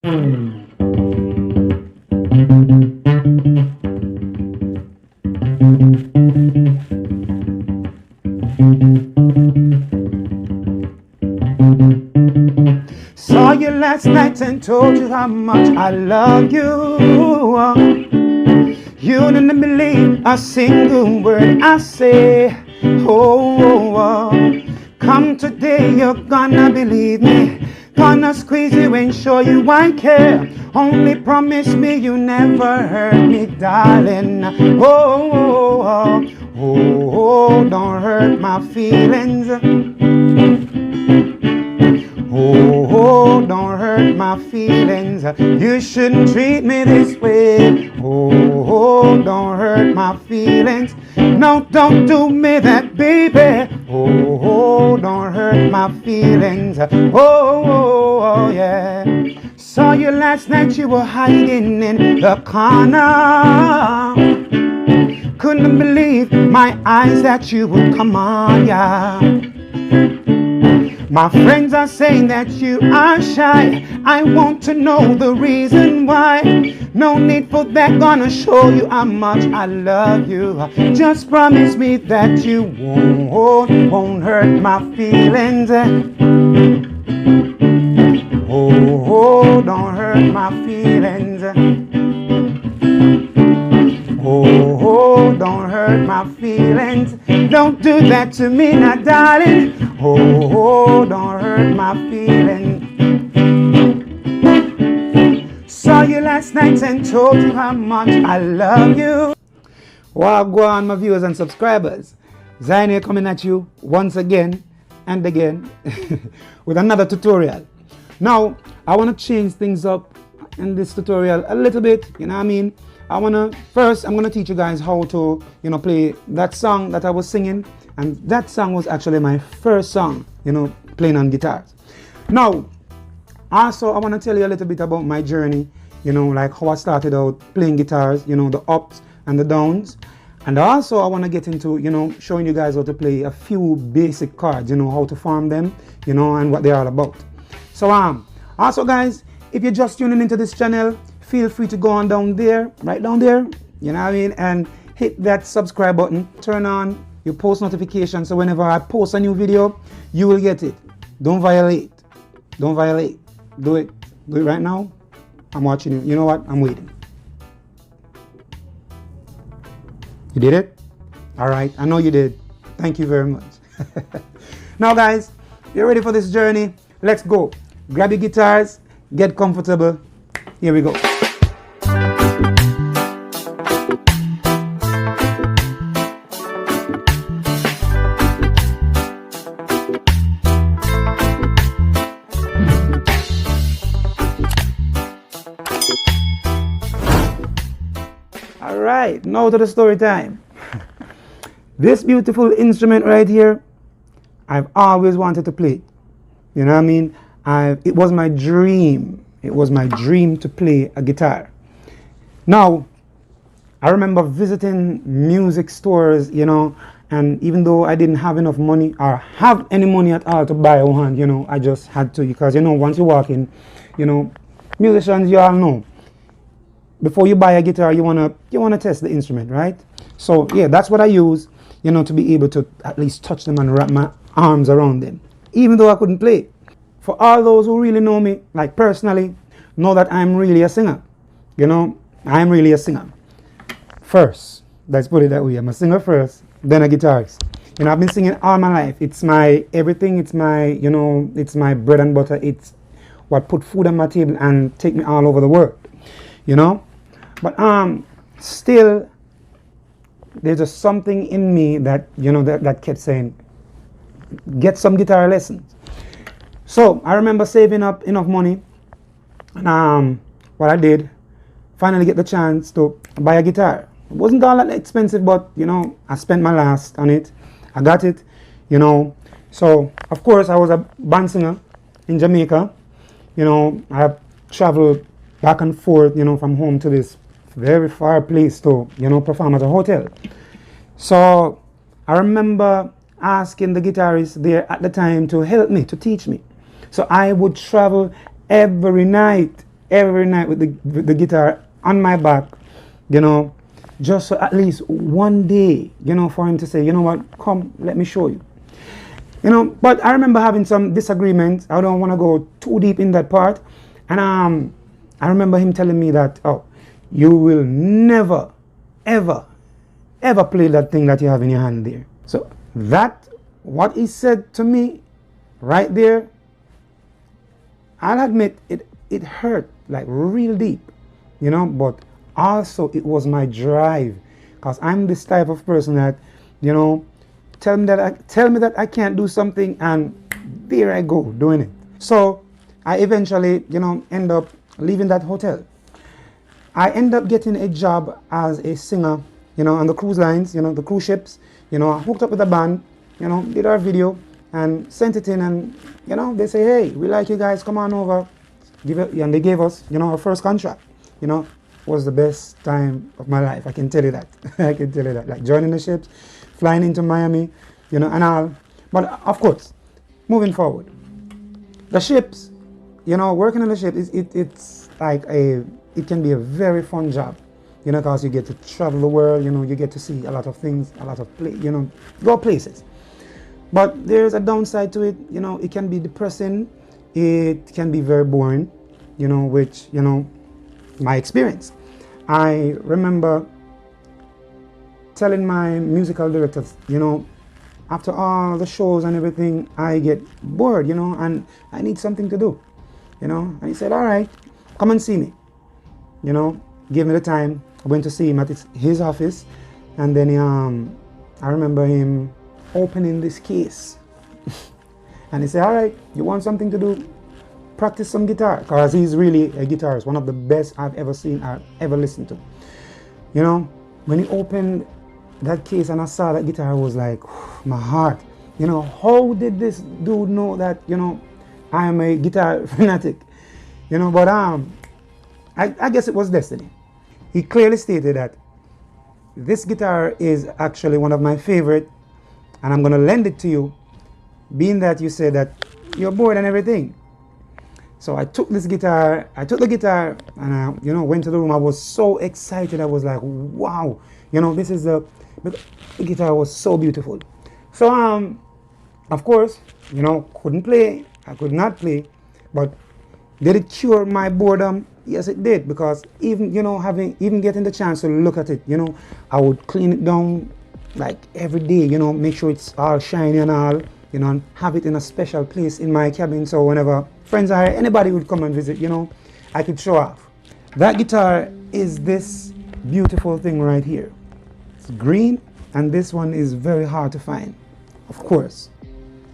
Saw you last night and told you how much I love you. You didn't believe a single word I say. Come today, you're gonna believe me. Gonna squeeze you and show you I care. Only promise me you never hurt me, darling. Don't hurt my feelings. Don't hurt my feelings. You shouldn't treat me this way. Don't hurt my feelings. No, don't do me that, baby. Don't hurt my feelings. Yeah. Saw you last night, you were hiding in the corner. Couldn't believe my eyes that you would come on, yeah. My friends are saying that you are shy. I want to know the reason why. No need for that, gonna show you how much I love you. Just promise me that you won't hurt my feelings. Don't hurt my feelings. Don't hurt my feelings. Don't do that to me now, darling. Don't hurt my feelings. Saw you last night and told you how much I love you. Well, go on, my viewers and subscribers. Zion here coming at you once again and again with another tutorial. Now, I want to change things up in this tutorial a little bit, you know what I mean? I'm gonna teach you guys how to, play that song that I was singing, and that song was actually my first song, playing on guitars. Now, also I want to tell you a little bit about my journey, like how I started out playing guitars, the ups and the downs, and also I want to get into, showing you guys how to play a few basic chords, how to form them, and what they're all about. So also guys, if you're just tuning into this channel, feel free to go on down there, right down there, and hit that subscribe button, turn on your post notifications, so whenever I post a new video, you will get it. Don't violate. Do it right now. I'm watching you. You know what? I'm waiting. You did it? All right, I know you did. Thank you very much. Now guys, you're ready for this journey? Let's go. Grab your guitars, get comfortable. Here we go. All right, now to the story time. This beautiful instrument right here, I've always wanted to play. You know what I mean? It was my dream. It was my dream to play a guitar. Now, I remember visiting music stores, and even though I didn't have enough money or have any money at all to buy one, I just had to, because, once you walk in, musicians, you all know, before you buy a guitar, you wanna test the instrument, right? So yeah, that's what I use, to be able to at least touch them and wrap my arms around them, even though I couldn't play. For all those who really know me, like personally, know that I'm really a singer. I'm really a singer. First, let's put it that way. I'm a singer first, then a guitarist. I've been singing all my life. It's my everything. It's my, it's my bread and butter. It's what put food on my table and take me all over the world. But still, there's just something in me that, that kept saying, get some guitar lessons. So I remember saving up enough money, and what I did, finally get the chance to buy a guitar. It wasn't all that expensive, but I spent my last on it. I got it, So of course I was a band singer in Jamaica. I traveled back and forth, from home to this very far place to, perform at a hotel. So I remember asking the guitarist there at the time to help me, to teach me. So I would travel every night every night with the guitar on my back, you know, just so at least one day, you know, for him to say, you know what, come, let me show you. You know, but I remember having some disagreements. I don't want to go too deep in that part. And I remember him telling me that, oh, you will never, ever, ever play that thing that you have in your hand there. So that, what he said to me right there, I'll admit it hurt like real deep, you know, but also it was my drive, because I'm this type of person that, you know, tell me that I can't do something, and there I go doing it. So I eventually, you know, end up leaving that hotel. I end up getting a job as a singer, you know, on the cruise lines, you know, the cruise ships. You know, I hooked up with a band, you know, did our video and sent it in, and, you know, they say, hey, we like you guys, come on over. And they gave us, you know, our first contract. You know, was the best time of my life. I can tell you that. I can tell you that. Like joining the ships, flying into Miami, you know, and all. But of course, moving forward, the ships, you know, working on the ship it's like it can be a very fun job, you know, because you get to travel the world, you know, you get to see a lot of things, a lot of you know, go places. But there's a downside to it, you know, it can be depressing, it can be very boring, you know, which, you know, my experience. I remember telling my musical directors, you know, after all the shows and everything, I get bored, you know, and I need something to do, you know. And he said, all right, come and see me, you know, give me the time. I went to see him at his office, and then I remember him opening this case. And he said, all right, you want something to do? Practice some guitar, because he's really a guitarist, one of the best I've ever seen or ever listened to. You know, when he opened that case and I saw that guitar, I was like, my heart, you know, how did this dude know that, you know, I am a guitar fanatic? You know, but I guess it was destiny. He clearly stated that this guitar is actually one of my favorite, and I'm going to lend it to you, being that you said that you're bored and everything. So I took this guitar, and I, you know, went to the room. I was so excited. I was like, wow, you know, this is the guitar was so beautiful. So, of course, you know, couldn't play. I could not play, but did it cure my boredom? Yes, it did, because even, you know, even getting the chance to look at it, you know, I would clean it down like every day, you know, make sure it's all shiny and all, you know, and have it in a special place in my cabin, so whenever friends or anybody would come and visit, you know, I could show off. That guitar is this beautiful thing right here. It's green, and this one is very hard to find. Of course,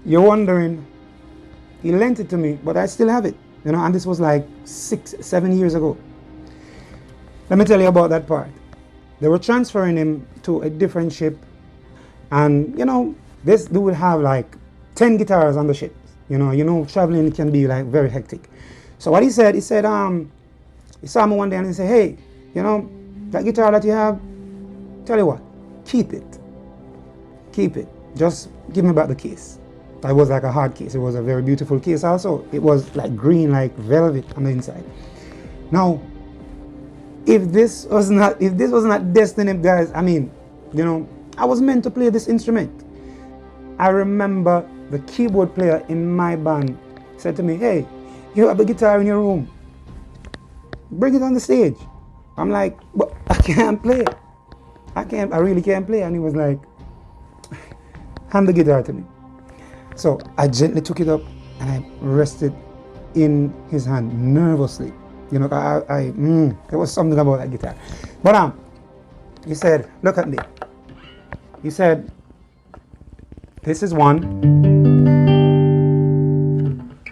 you're wondering, he lent it to me, but I still have it, you know, and this was like 6-7 years ago. Let me tell you about that part. They were transferring him to a different ship, and, you know, this dude would have like 10 guitars on the ship. You know, traveling can be like very hectic. So what he said, he saw me one day and he said, hey, you know, that guitar that you have, tell you what, keep it. Keep it. Just give me back the case. It was like a hard case. It was a very beautiful case also. It was like green, like velvet on the inside. Now, if this was not destiny, guys, I mean, you know, I was meant to play this instrument. I remember the keyboard player in my band said to me, hey, you have a guitar in your room, bring it on the stage. I'm like, but I can't play. I really can't play. And he was like, hand the guitar to me. So I gently took it up and I rested in his hand nervously. You know, there was something about that guitar. But he said, look at me. He said, this is 1,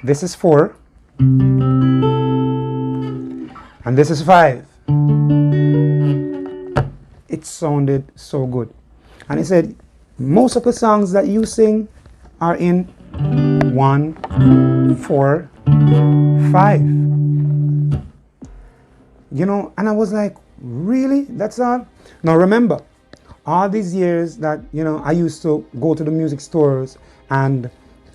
this is 4, and this is 5. It sounded so good. And he said, most of the songs that you sing are in 1, 4, 5. You know, and I was like, really? That's all? Now remember, all these years that, you know, I used to go to the music stores and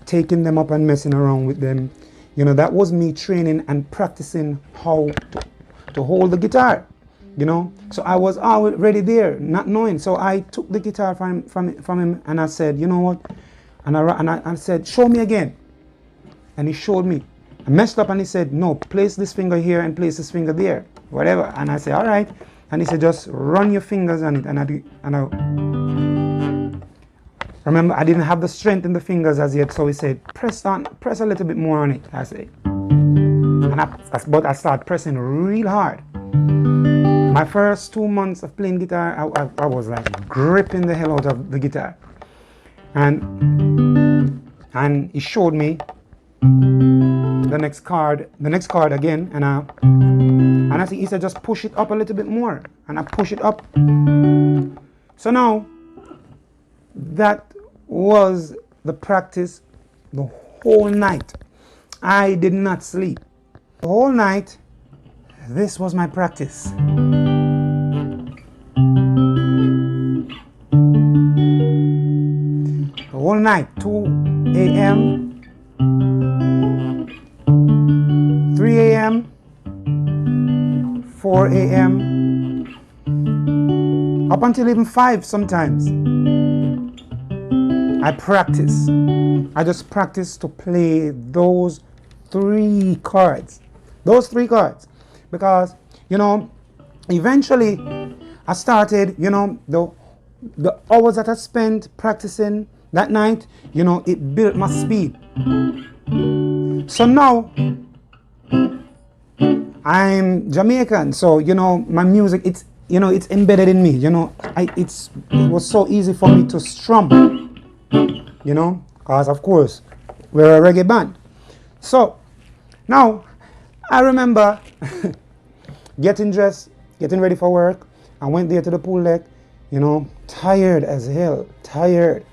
taking them up and messing around with them, You know, that was me training and practicing how to hold the guitar. You know, so I was already there, not knowing. So I took the guitar from him, and I said, you know what? And I said, show me again. And he showed me. I messed up, and he said, no, place this finger here and place this finger there, whatever. And I said, all right. And he said, just run your fingers on it. And I remember, I didn't have the strength in the fingers as yet. So he said, press a little bit more on it. I said, but I started pressing real hard. My first 2 months of playing guitar, I was like gripping the hell out of the guitar. And he showed me the next chord again, and I think he said just push it up a little bit more, and I push it up. So now that was the practice the whole night. I did not sleep the whole night. This was my practice. The whole night, 2 a.m., 3 a.m., 4 a.m., up until even 5 sometimes. I practice. I just practice to play those 3 chords. Those 3 chords. Because, you know, eventually I started, you know, the hours that I spent practicing that night, you know, it built my speed. So now I'm Jamaican, so, you know, my music, it's, you know, it's embedded in me, you know. It was so easy for me to strum, you know, because of course we're a reggae band. So now I remember getting dressed, getting ready for work. I went there to the pool deck, you know, tired as hell, tired.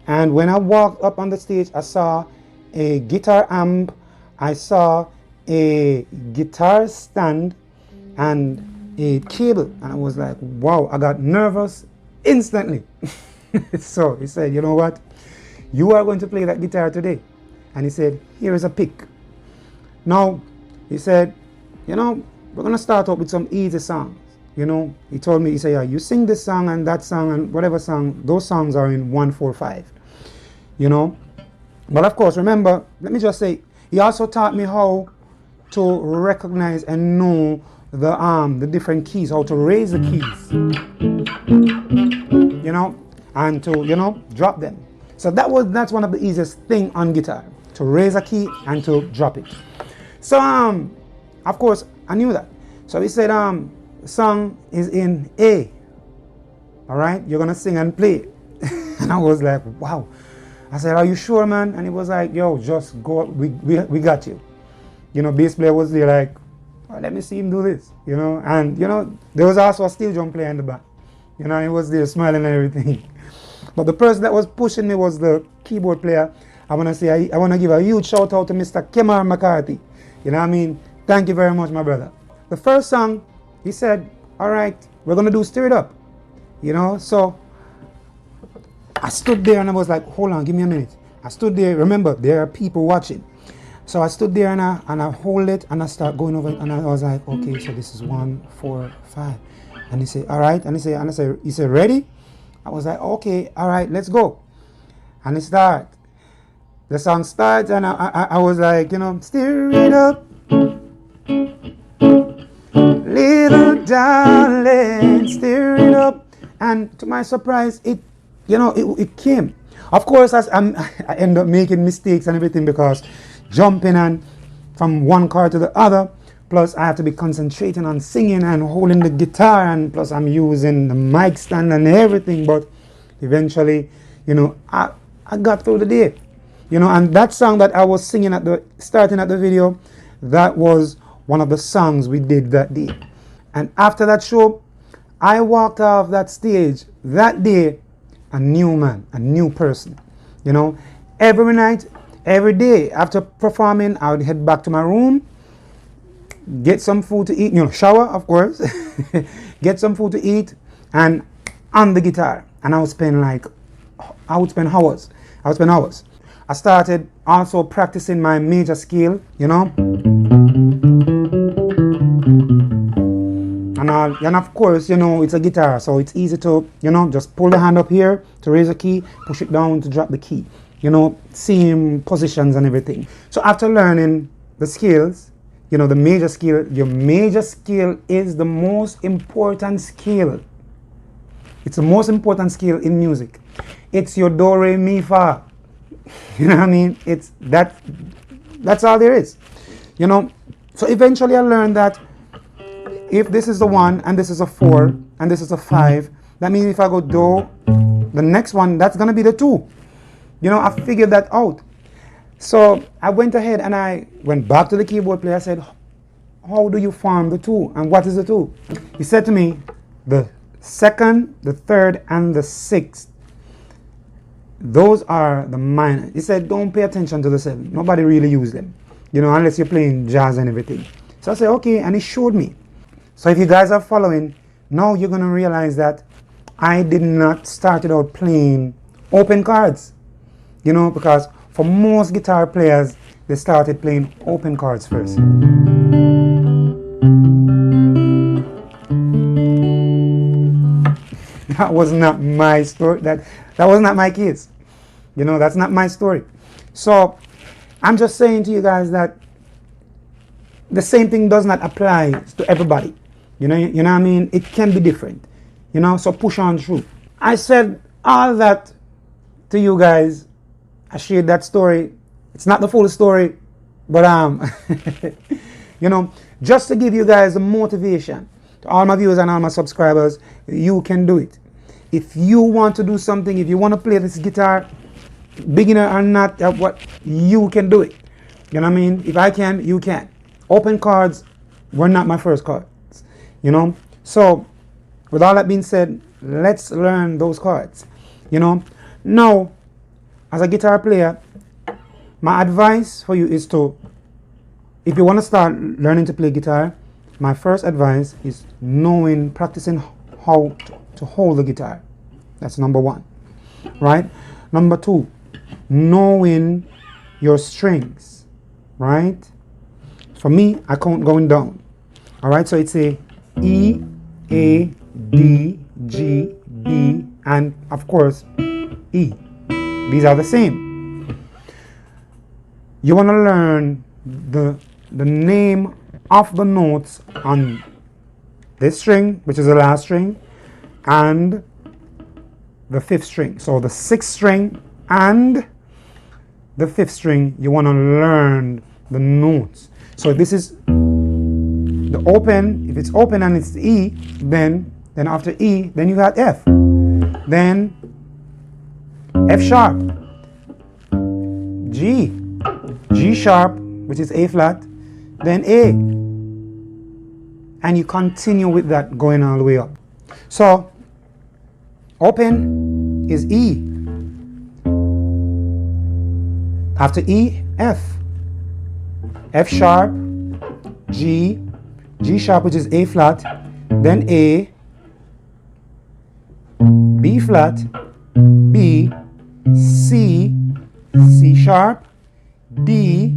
And when I walked up on the stage, I saw a guitar amp, I saw a guitar stand, and a cable. And I was like, wow, I got nervous instantly. So he said, you know what? You are going to play that guitar today. And he said, here is a pick. Now, he said, you know, we're going to start out with some easy songs. You know, he told me, he said, yeah, you sing this song and that song and whatever song, those songs are in 1-4-5. You know, but of course, remember, let me just say, he also taught me how to recognize and know the different keys, how to raise the keys, you know, and to, you know, drop them. So that's one of the easiest thing on guitar, to raise a key and to drop it. So of course I knew that. So he said the song is in A. All right, you're gonna sing and play. And I was like, wow. I said, are you sure, man? And he was like, yo, just go, we got you. You know, bass player was there like, oh, let me see him do this, you know. And, you know, there was also a steel drum player in the back. You know, he was there smiling and everything. But the person that was pushing me was the keyboard player. I want to give a huge shout out to Mr. Kemar McCarthy. You know what I mean? Thank you very much, my brother. The first song, he said, all right, we're going to do Stir It Up. You know, so I stood there and I was like, hold on, give me a minute. I stood there, remember, there are people watching. So I stood there and I hold it and I start going over it and I was like, okay, so this is 1, 4, 5. And he said, all right. And he said, ready? I was like, okay, all right, let's go. And it started. The song starts and I was like, you know, stir it up, little darling, stir it up. And to my surprise, it came. Of course, I end up making mistakes and everything because jumping and from one chord to the other, plus I have to be concentrating on singing and holding the guitar, and plus I'm using the mic stand and everything. But eventually, you know, I got through the day. You know, and that song that I was singing starting at the video, that was one of the songs we did that day. And after that show, I walked off that stage that day a new man, a new person. You know, every night, every day after performing, I would head back to my room, get some food to eat, you know, shower, of course, get some food to eat, and on the guitar. And I would spend hours. I started also practicing my major scale, you know. And of course, you know, it's a guitar, so it's easy to, you know, just pull the hand up here to raise a key, push it down to drop the key, you know, same positions and everything. So after learning the scales, you know, the major scale, your major scale is the most important scale. It's the most important scale in music. It's your do, re, mi, fa. You know what I mean? It's that's all there is. You know, so eventually I learned that if this is the 1 and this is a 4 and this is a 5, that means if I go do, the next one, that's gonna be the 2. You know, I figured that out. So I went ahead and I went back to the keyboard player. I said, how do you form the 2? And what is the 2? He said to me, the 2nd, the 3rd, and the 6th. Those are the minor. He said, don't pay attention to the 7. Nobody really uses them, you know, unless you're playing jazz and everything. So I said, okay, and he showed me. So if you guys are following, now you're going to realize that I did not start out playing open chords, you know, because for most guitar players, they started playing open chords first. That was not my story. That was not my case. You know, that's not my story. So I'm just saying to you guys that the same thing does not apply to everybody. You know what I mean? It can be different. You know, so push on through. I said all that to you guys. I shared that story. It's not the full story, but you know, just to give you guys a motivation. To all my viewers and all my subscribers, you can do it. If you want to do something, if you want to play this guitar, beginner or not, what you can do it. You know what I mean? If I can, you can. Open chords were not my first chords. You know, so with all that being said, let's learn those chords. You know, now as a guitar player, my advice for you is to, if you want to start learning to play guitar, my first advice is practicing how to hold the guitar. That's number 1, right? Number 2, knowing your strings, right? For me, I count going down. All right, so it's a E, A, D, G, B, and of course E. These are the same. You want to learn the name of the notes on this string, which is the last string, and the 5th string. So the 6th string and the 5th string, you want to learn the notes. So this is the open. If it's open and it's E, then after E, then you got F. Then F sharp, G, G sharp, which is A flat, then A. And you continue with that going all the way up. So open is E. After E, F. F sharp, G, G sharp, which is A flat, then A, B flat, B, C, C sharp, D,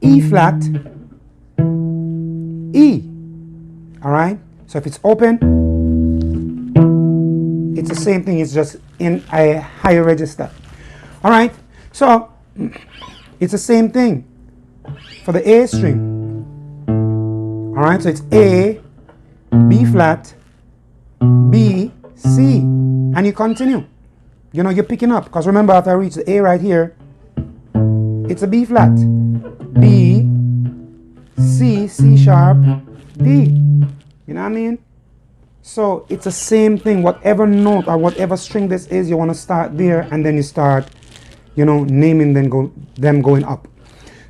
E flat, E. All right? So if it's open, it's the same thing, it's just in a higher register. All right? So it's the same thing for the A string. All right? So it's A, B flat, B, C, and you continue. You know, you're picking up, because remember, after I reach the A right here, it's a B flat, B, C, C sharp, D. You know what I mean? So it's the same thing. Whatever note or whatever string this is, you want to start there, and then you start, you know, naming them going up.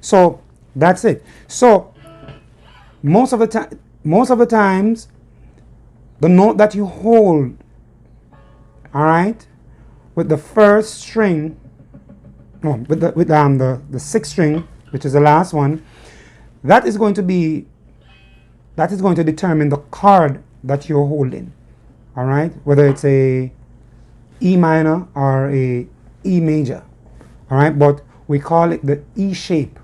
So that's it. So most of the times, the note that you hold, all right, with the first string, no, with the 6th string, which is the last one, that is going to determine the chord that you're holding. All right, whether it's a E minor or a E major. All right, but we call it the E shape.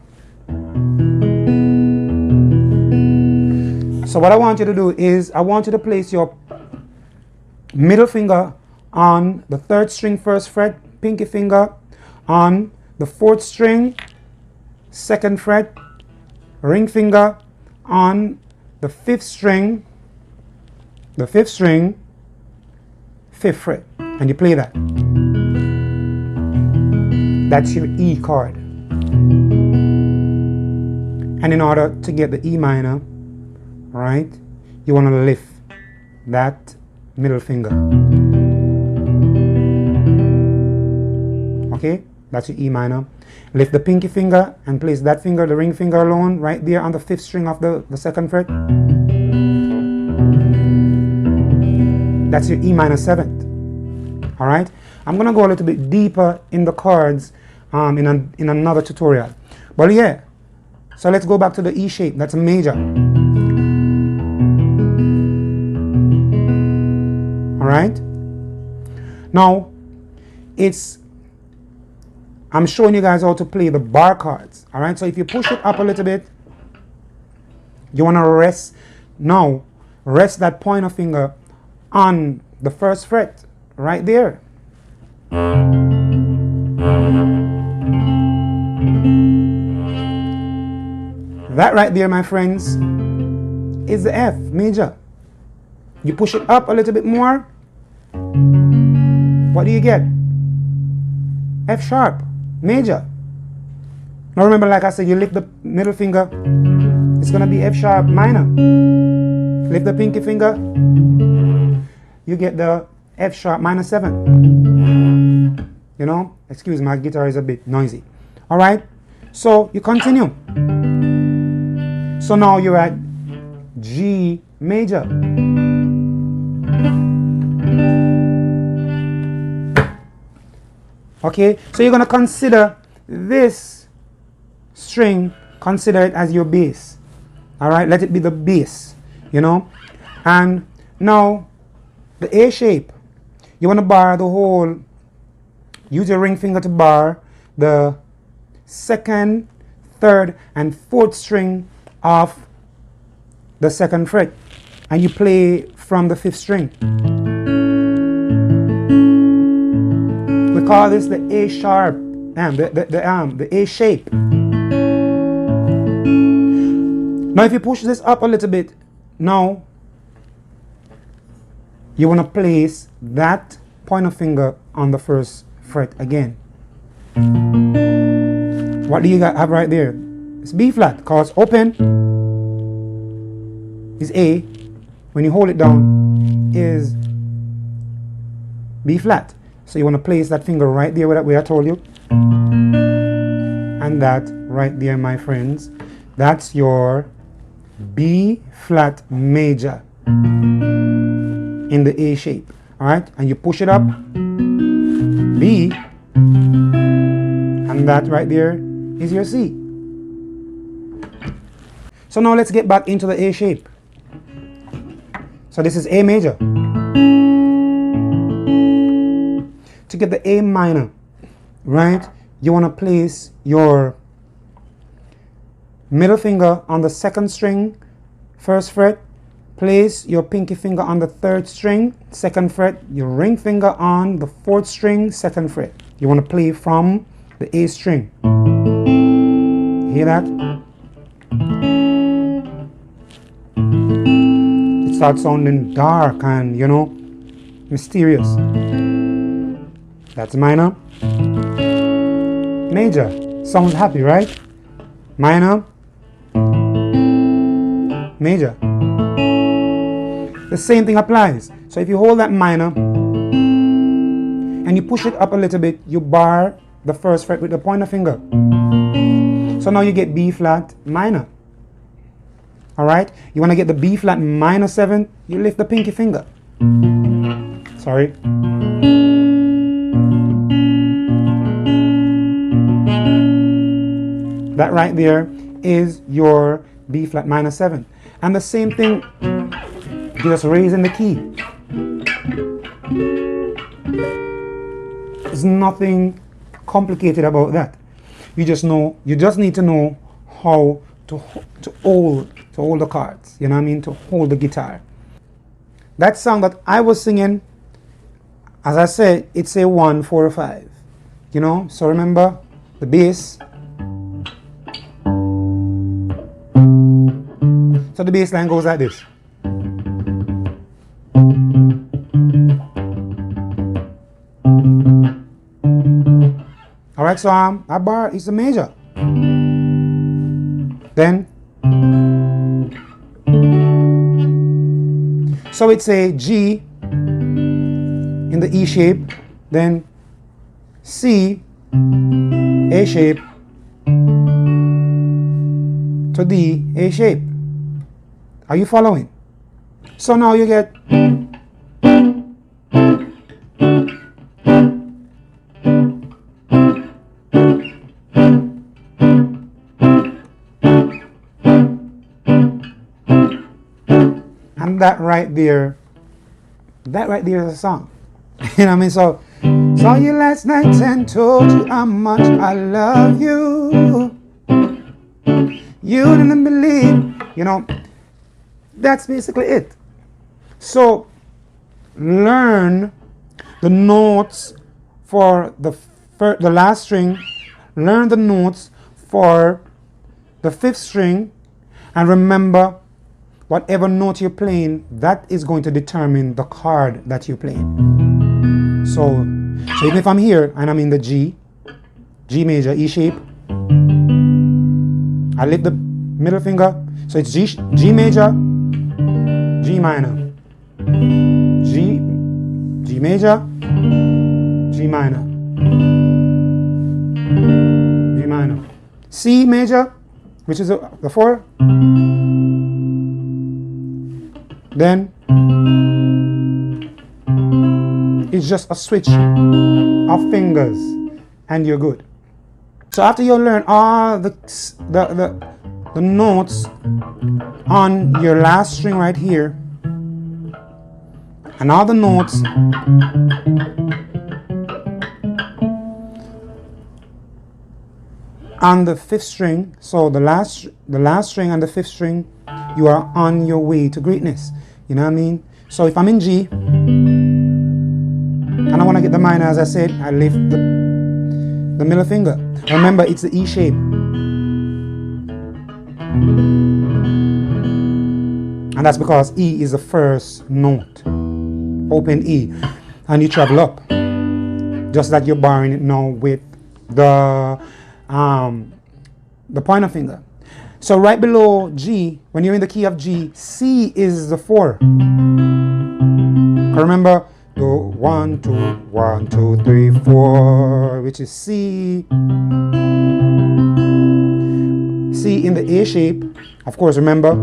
So what I want you to do is I want you to place your middle finger on the 3rd string 1st fret, pinky finger on the 4th string 2nd fret, ring finger on the 5th string 5th fret, and you play that. That's your E chord. And in order to get the E minor, right, you want to lift that middle finger. Okay, that's your E minor. Lift the pinky finger and place that finger, the ring finger alone, right there on the 5th string of the 2nd fret. That's your E minor 7th. All right, I'm gonna go a little bit deeper in the chords in another tutorial. But yeah, so let's go back to the E shape. That's a major. All right. Now, I'm showing you guys how to play the bar chords. All right. So if you push it up a little bit, you want to rest. Now, rest that pointer finger on the 1st fret, right there. That right there, my friends, is the F major. You push it up a little bit more. What do you get? F sharp major. Now remember, like I said, you lift the middle finger, it's gonna be F sharp minor. Lift the pinky finger, you get the F sharp minor 7. You know, excuse my guitar is a bit noisy. All right, so you continue. So now you're at G major. Okay, so you're going to consider this string, consider it as your bass. All right, let it be the bass, you know. And now the A shape, you want to bar the whole, use your ring finger to bar the 2nd, 3rd, and 4th string of the 2nd fret, and you play from the 5th string. We call this the A sharp, the A shape. Now if you push this up a little bit, now you want to place that pointer finger on the 1st fret again. What do you have right there? It's B flat, because open is A. When you hold it down is B flat. So you want to place that finger right there where I told you. And that right there, my friends, that's your B flat major in the A shape. All right, and you push it up, B, and that right there is your C. So now let's get back into the A shape. So this is A major. To get the A minor, right, you want to place your middle finger on the 2nd string, 1st fret, place your pinky finger on the 3rd string, 2nd fret, your ring finger on the 4th string, 2nd fret. You want to play from the A string. Hear that? It starts sounding dark and, you know, mysterious. That's minor. Major. Sounds happy, right? Minor. Major. The same thing applies. So if you hold that minor and you push it up a little bit, you bar the 1st fret with the pointer finger. So now you get B flat minor. All right? You want to get the B flat minor 7, you lift the pinky finger. Sorry. That right there is your B flat minor 7. And the same thing, just raising the key. There's nothing complicated about that. You just need to know how to hold the chords. You know what I mean? To hold the guitar. That song that I was singing, as I said, it's a 1, 4, 5. You know, so remember the bass. So the bass line goes like this. Alright, so that bar is a major. Then, so it's a G in the E shape, then C, A shape, to D, A shape. Are you following? So now you get and that right there is a song. You know what I mean? So, saw you last night and told you how much I love you. You didn't believe, you know, that's basically it. So, learn the notes for the last string, learn the notes for the 5th string, and remember, whatever note you're playing, that is going to determine the chord that you're playing. So even if I'm here and I'm in the G major, E shape, I lift the middle finger, so it's G major, G minor, G major, G minor, G minor, C major, which is the 4, then it's just a switch of fingers and you're good. So after you learn all the notes on your last string right here and all the notes on the 5th string, so the last string and the 5th string, you are on your way to greatness. You know what I mean? So if I'm in G and I want to get the minor, as I said, I lift the middle finger. Remember, it's the E shape. And that's because E is the first note. Open E. And you travel up. Just like you're barring it now with the pointer finger. So right below G, when you're in the key of G, C is the 4. Remember, the 1, 2, 1, 2, 3, 4, which is C. C in the A shape, of course, remember.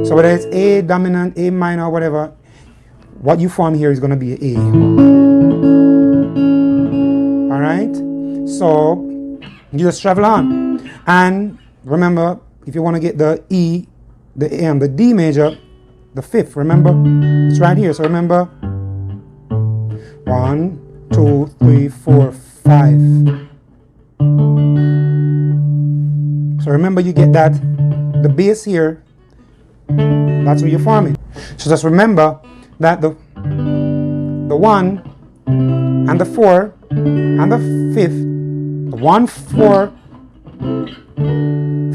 So whether it's A dominant, A minor, whatever, what you form here is going to be A. Alright? So you just travel on. And remember, if you want to get the E, the D major, the 5th, remember? It's right here. So remember, 1, 2, 3, 4, 5. So remember, you get that, the bass here, that's what you're forming. So just remember that the 1 and the 4 and the 5th, the 1, 4,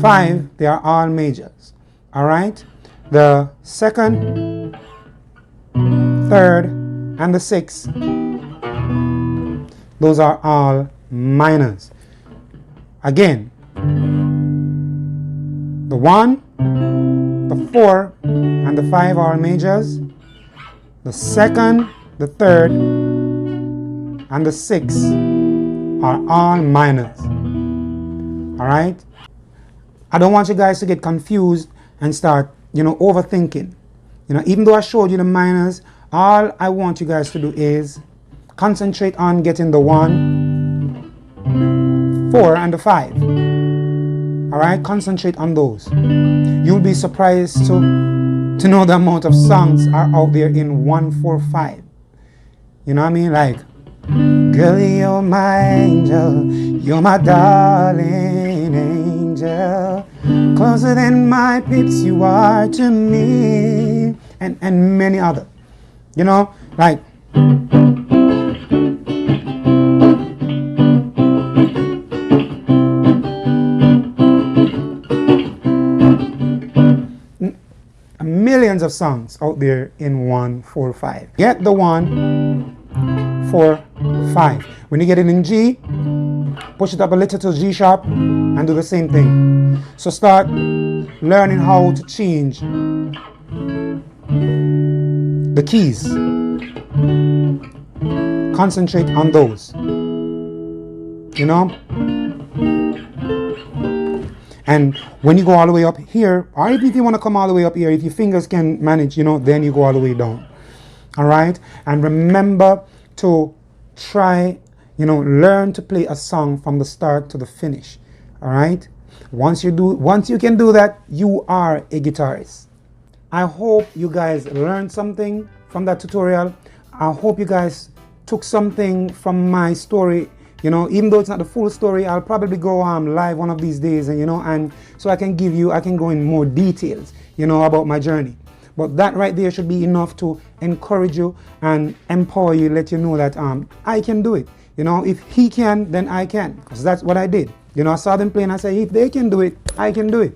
5, they are all majors. Alright? The 2nd, 3rd, and the 6th, those are all minors. Again, the 1, the 4, and the 5 are majors. The 2nd, the 3rd, and the 6th are all minors. Alright? I don't want you guys to get confused and start, overthinking. Even though I showed you the minors, all I want you guys to do is concentrate on getting the 1, 4, and the 5. Alright? Concentrate on those. You'll be surprised to know the amount of songs are out there in 1, 4, 5. You know what I mean? Like, Girl, you're my angel, you're my darling angel. Closer than my pips you are to me. And many other. You know, like millions of songs out there in 1-4-5. Get the 1-4-5. When you get it in G, push it up a little to G sharp and do the same thing. So start learning how to change the keys. Concentrate on those. You know? And when you go all the way up here, or if you want to come all the way up here, if your fingers can manage, you know, then you go all the way down. All right? And remember to try, you know, learn to play a song from the start to the finish. All right? Once you can do that, you are a guitarist. I hope you guys learned something from that tutorial. I hope you guys took something from my story. You know, even though it's not the full story, I'll probably go live one of these days, and you know, and so I can go in more details, you know, about my journey. But that right there should be enough to encourage you and empower you, let you know that I can do it. You know, if he can, then I can, because that's what I did. You know, I saw them playing, I said, if they can do it, I can do it.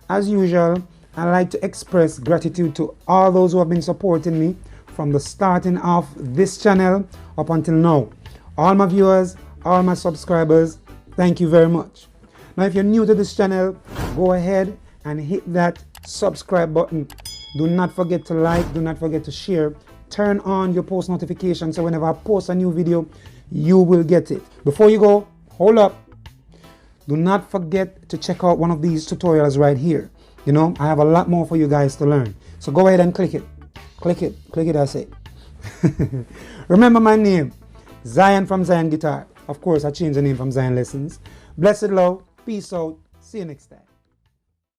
As usual, I like to express gratitude to all those who have been supporting me from the starting of this channel up until now. All my viewers, all my subscribers, thank you very much. Now, if you're new to this channel, go ahead and hit that subscribe button. Do not forget to like, do not forget to share. Turn on your post notifications so whenever I post a new video, you will get it. Before you go, hold up. Do not forget to check out one of these tutorials right here. You know, I have a lot more for you guys to learn. So go ahead and click it. Click it, I say. Remember my name, Zion from Zion Guitar. Of course, I changed the name from Zion Lessons. Blessed love, peace out, see you next time.